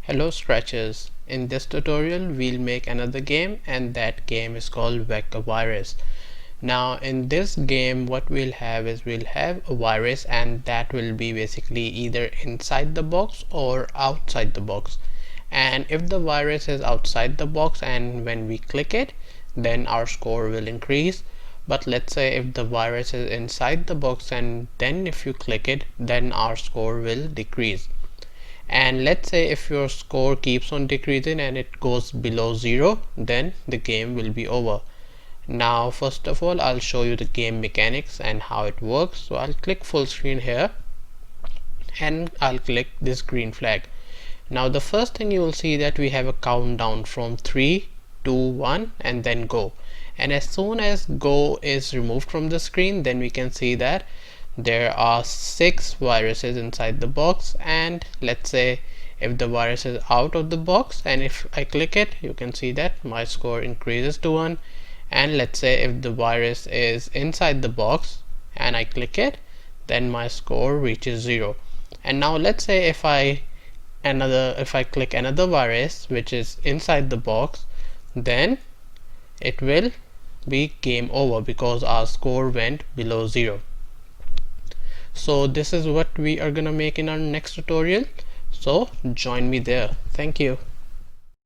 Hello Scratchers, in this tutorial we'll make another game, and that game is called Whack a Virus. Now in this game what we'll have is we'll have a virus, and that will be basically either inside the box or outside the box. And if the virus is outside the box and when we click it, then our score will increase. But let's say if the virus is inside the box and then if you click it, then our score will decrease. And let's say if your score keeps on decreasing and it goes below 0, then the game will be over. Now first of all I'll show you the game mechanics and how it works. So I'll click full screen here and I'll click this green flag. Now the first thing you will see that we have a countdown from 3 2 1 and then go. And as soon as go is removed from the screen, then we can see that there are 6 viruses inside the box. And let's say if the virus is out of the box and if I click it, you can see that my score increases to 1. And let's say if the virus is inside the box and I click it, then my score reaches 0. And now let's say if I click another virus which is inside the box, then it will be game over because our score went below 0. So this is what we are gonna make in our next tutorial, so join me there. Thank you.